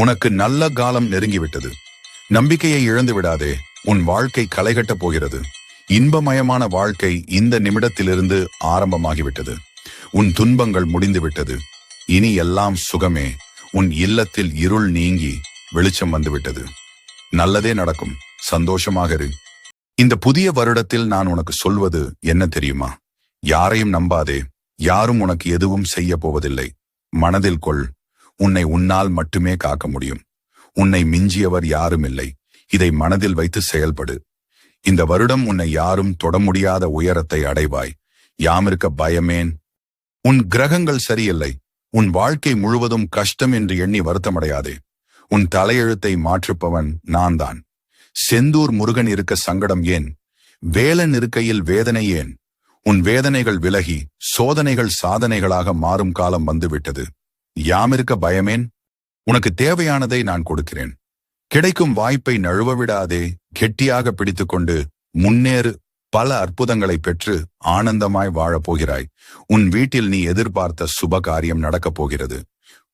உனக்கு நல்ல காலம் நெருங்கிவிட்டது. நம்பிக்கையை இழந்து விடாதே. உன் வாழ்க்கை களைகட்டப் போகிறது. இன்பமயமான வாழ்க்கை இந்த நிமிடத்திலிருந்து ஆரம்பமாகிவிட்டது. உன் துன்பங்கள் முடிந்துவிட்டது. இனி எல்லாம் சுகமே. உன் இல்லத்தில் இருள் நீங்கி வெளிச்சம் வந்துவிட்டது. நல்லதே நடக்கும். சந்தோஷமாக இரு. இந்த புதிய வருடத்தில் நான் உனக்கு சொல்வது என்ன தெரியுமா? யாரையும் நம்பாதே. யாரும் உனக்கு எதுவும் செய்ய போவதில்லை. மனதில் கொள், உன்னை உன்னால் மட்டுமே காக்க முடியும். உன்னை மிஞ்சியவர் யாரும் இல்லை. இதை மனதில் வைத்து செயல்படு. இந்த வருடம் உன்னை யாரும் தொட முடியாத உயரத்தை அடைவாய். யாமிருக்க பயமேன்? உன் கிரகங்கள் சரியில்லை. உன் வாழ்க்கை முழுவதும் கஷ்டம் என்று எண்ணி வருத்தமடையாதே. உன் தலையெழுத்தை மாற்றுப்பவன் நான் தான். செந்தூர் முருகன் இருக்க சங்கடம் ஏன்? வேலன் இருக்கையில் வேதனை ஏன்? உன் வேதனைகள் விலகி சோதனைகள் சாதனைகளாக மாறும் காலம் வந்துவிட்டது. யாமிருக்க பயமேன்? உனக்கு தேவையானதை நான் கொடுக்கிறேன். கிடைக்கும் வாய்ப்பை நழுவ விடாதே. கெட்டியாக பிடித்துக்கொண்டு முன்னேறு. பல அற்புதங்களை பெற்று ஆனந்தமாய் வாழப்போகிறாய். உன் வீட்டில் நீ எதிர்பார்த்த சுப காரியம் நடக்கப் போகிறது.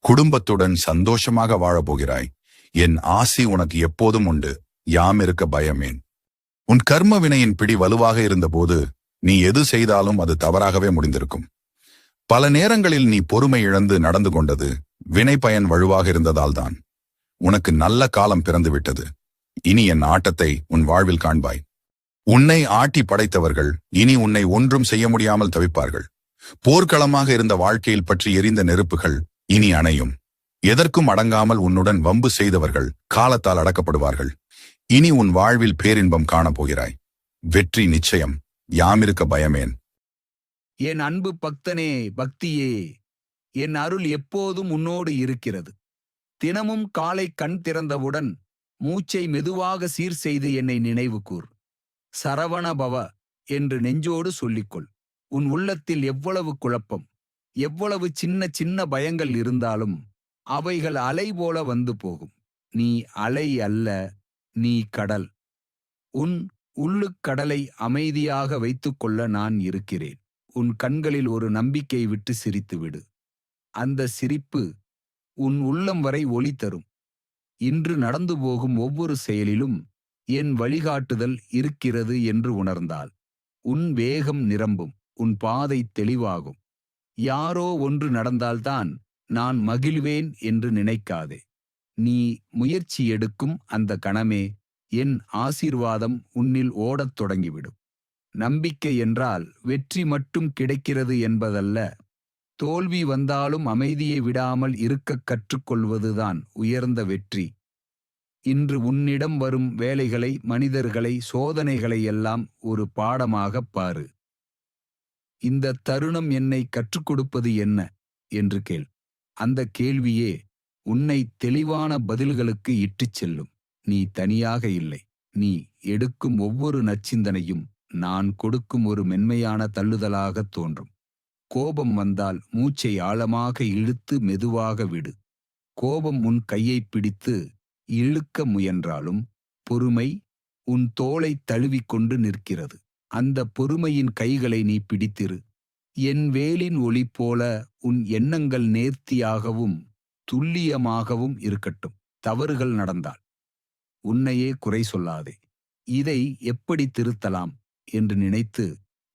குடும்பத்துடன் சந்தோஷமாக வாழப்போகிறாய். என் ஆசி உனக்கு எப்போதும் உண்டு. யாமிருக்க பயமேன்? உன் கர்ம வினையின் பிடி வலுவாக இருந்தபோது நீ எது செய்தாலும் அது தவறாகவே முடிந்திருக்கும். பல நேரங்களில் நீ பொறுமை இழந்து நடந்து கொண்டது வினை பயன் வலுவாக இருந்ததால்தான். உனக்கு நல்ல காலம் பிறந்து விட்டது. இனி என் ஆட்டத்தை உன் வாழ்வில் காண்பாய். உன்னை ஆட்டி படைத்தவர்கள் இனி உன்னை ஒன்றும் செய்ய முடியாமல் தவிப்பார்கள். போர்க்களமாக இருந்த வாழ்க்கையில் பற்றி எரிந்த நெருப்புகள் இனி அணையும். எதற்கும் அடங்காமல் உன்னுடன் வம்பு செய்தவர்கள் காலத்தால் அடக்கப்படுவார்கள். இனி உன் வாழ்வில் பேரின்பம் காணப்போகிறாய். வெற்றி நிச்சயம். யாமிருக்க பயமேன்? என் அன்பு பக்தனே, பக்தியே, என் அருள் எப்போதும் உன்னோடு இருக்கிறது. தினமும் காலை கண் திறந்தவுடன் மூச்சை மெதுவாக சீர் செய்து என்னை நினைவு கூர். சரவண பவ என்று நெஞ்சோடு சொல்லிக்கொள். உன் உள்ளத்தில் எவ்வளவு குழப்பம், எவ்வளவு சின்ன சின்ன பயங்கள் இருந்தாலும் அவைகள் அலை போல வந்து போகும். நீ அலை அல்ல, நீ கடல். உன் உள்ளுக்கடலை அமைதியாக வைத்துக்கொள்ள நான் இருக்கிறேன். உன் கண்களில் ஒரு நம்பிக்கை விட்டு சிரித்துவிடு. அந்த சிரிப்பு உன் உள்ளம் வரை ஒளி தரும். இன்று நடந்து போகும் ஒவ்வொரு செயலிலும் என் வழிகாட்டுதல் இருக்கிறது என்று உணர்ந்தால் உன் வேகம் நிரம்பும், உன் பாதை தெளிவாகும். யாரோ ஒன்று நடந்தால்தான் நான் மகிழ்வேன் என்று நினைக்காதே. நீ முயற்சி எடுக்கும் அந்த கணமே என் ஆசீர்வாதம் உன்னில் ஓடத் தொடங்கிவிடும். நம்பிக்கை என்றால் வெற்றி மட்டும் கிடைக்கிறது என்பதல்ல. தோல்வி வந்தாலும் அமைதியை விடாமல் இருக்கக் கற்றுக்கொள்வதுதான் உயர்ந்த வெற்றி. இன்று உன்னிடம் வரும் வேலைகளை, மனிதர்களை, சோதனைகளை எல்லாம் ஒரு பாடமாகப் பாரு. இந்த தருணம் என்னை கற்றுக் கொடுப்பது என்ன என்று கேள். அந்த கேள்வியே உன்னை தெளிவான பதில்களுக்கு இட்டுச் செல்லும். நீ தனியாக இல்லை. நீ எடுக்கும் ஒவ்வொரு நற்சிந்தனையும் நான் கொடுக்கும் ஒரு மென்மையான தள்ளுதலாகத் தோன்றும். கோபம் வந்தால் மூச்சை ஆழமாக இழுத்து மெதுவாக விடு. கோபம் உன் கையை பிடித்து இழுக்க முயன்றாலும் பொறுமை உன் தோளை தழுவிக்கொண்டு நிற்கிறது. அந்த பொறுமையின் கைகளை நீ பிடித்திரு. என் வேலின் ஒளி போல உன் எண்ணங்கள் நேர்த்தியாகவும் துல்லியமாகவும் இருக்கட்டும். தவறுகள் நடந்தால் உன்னையே குறை சொல்லாதே. இதை எப்படி திருத்தலாம் என்று நினைத்து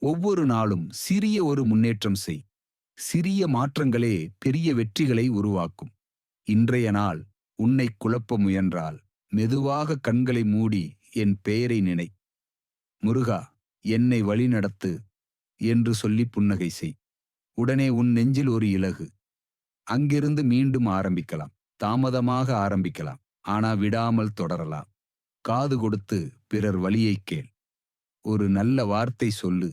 ஒவ்வொரு நாளும் சிறிய ஒரு முன்னேற்றம் செய். சிறிய மாற்றங்களே பெரிய வெற்றிகளை உருவாக்கும். இன்றைய நாள் உன்னை குழப்ப முயன்றால் மெதுவாக கண்களை மூடி என் பெயரை நினை. முருகா, என்னை வழிநடத்து என்று சொல்லி புன்னகை செய். உடனே உன் நெஞ்சில் ஒரு இலகு. அங்கிருந்து மீண்டும் ஆரம்பிக்கலாம். தாமதமாக ஆரம்பிக்கலாம், ஆனா விடாமல் தொடரலாம். காது கொடுத்து பிறர் வழியை கேள். ஒரு நல்ல வார்த்தை சொல்லு.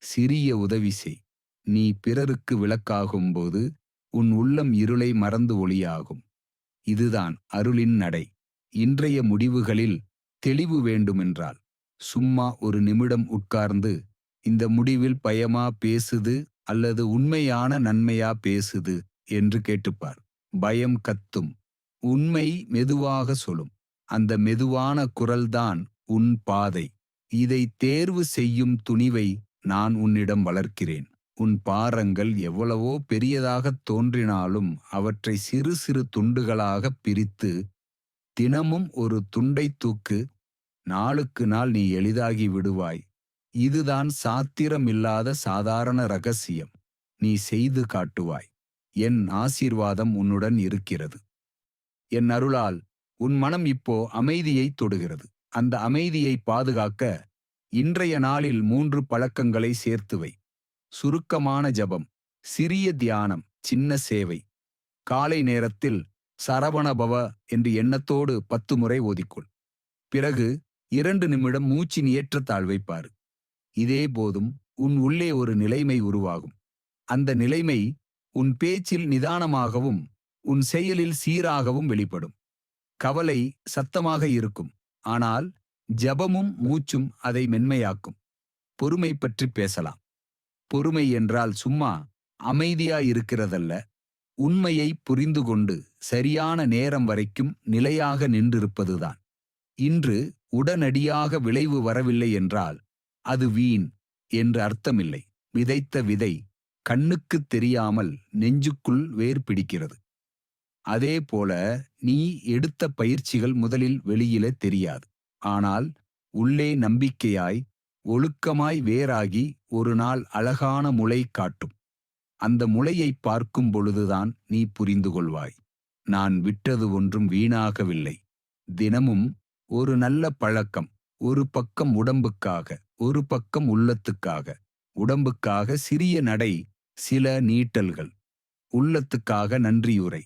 சிறிய உதவி செய். நீ பிறருக்கு விளக்காகும்போது உன் உள்ளம் இருளை மறந்து ஒளியாகும். இதுதான் அருளின் நடை. இன்றைய முடிவுகளில் தெளிவு வேண்டுமென்றால் சும்மா ஒரு நிமிடம் உட்கார்ந்து இந்த முடிவில் பயமா பேசுது அல்லது உண்மையான நன்மையா பேசுது என்று கேட்டுப்பார். பயம் கத்தும், உண்மை மெதுவாக சொல்லும். அந்த மெதுவான குரல்தான் உன் பாதை. இதை தேர்வு செய்யும் துணிவை நான் உன்னிடம் வளர்க்கிறேன். உன் பாரங்கள் எவ்வளவோ பெரியதாகத் தோன்றினாலும் அவற்றை சிறு சிறு துண்டுகளாகப் பிரித்து தினமும் ஒரு துண்டைத் தூக்கு. நாளுக்கு நாள் நீ எளிதாகி விடுவாய். இதுதான் சாத்திரமில்லாத சாதாரண ரகசியம். நீ செய்து காட்டுவாய். என் ஆசீர்வாதம் உன்னுடன் இருக்கிறது. என் அருளால் உன் மனம் இப்போ அமைதியைத் தொடுகிறது. அந்த அமைதியை பாதுகாக்க இன்றைய நாளில் 3 பழக்கங்களை சேர்த்து வை. சுருக்கமான ஜெபம், சிறிய தியானம், சின்ன சேவை. காலை நேரத்தில் சரவணபவ என்று எண்ணத்தோடு 10 முறை ஓதிக்கொள். பிறகு 2 நிமிடம் மூச்சின் ஏற்றத்தாழ்வை பாரு. இதே போதும் உன் உள்ளே ஒரு நிலைமை உருவாகும். அந்த நிலைமை உன் பேச்சில் நிதானமாகவும் உன் செயலில் சீராகவும் வெளிப்படும். கவலை சத்தமாக இருக்கும், ஆனால் ஜெபமும் மூச்சும் அதை மென்மையாக்கும். பொறுமை பற்றி பேசலாம். பொறுமை என்றால் சும்மா அமைதியா இருக்கிறதல்ல, உண்மையை புரிந்து கொண்டு சரியான நேரம் வரைக்கும் நிலையாக நின்றிருப்பதுதான். இன்று உடனடியாக விளைவு வரவில்லை என்றால் அது வீண் என்று அர்த்தமில்லை. விதைத்த விதை கண்ணுக்குத் தெரியாமல் நெஞ்சுக்குள் வேர் பிடிக்கிறது. அதே போல நீ எடுத்த பயிற்சிகள் முதலில் வெளியில தெரியாது. ஆனால் உள்ளே நம்பிக்கையாய் ஒழுக்கமாய் வேராகி ஒரு நாள் அழகான முளை காட்டும். அந்த முளையை பார்க்கும் பொழுதுதான் நீ புரிந்து கொள்வாய், நான் விட்டது ஒன்றும் வீணாகவில்லை. தினமும் ஒரு நல்ல பழக்கம், ஒரு பக்கம் உடம்புக்காக, ஒரு பக்கம் உள்ளத்துக்காக. உடம்புக்காக சிறிய நடை, சில நீட்டல்கள். உள்ளத்துக்காக நன்றியுரை,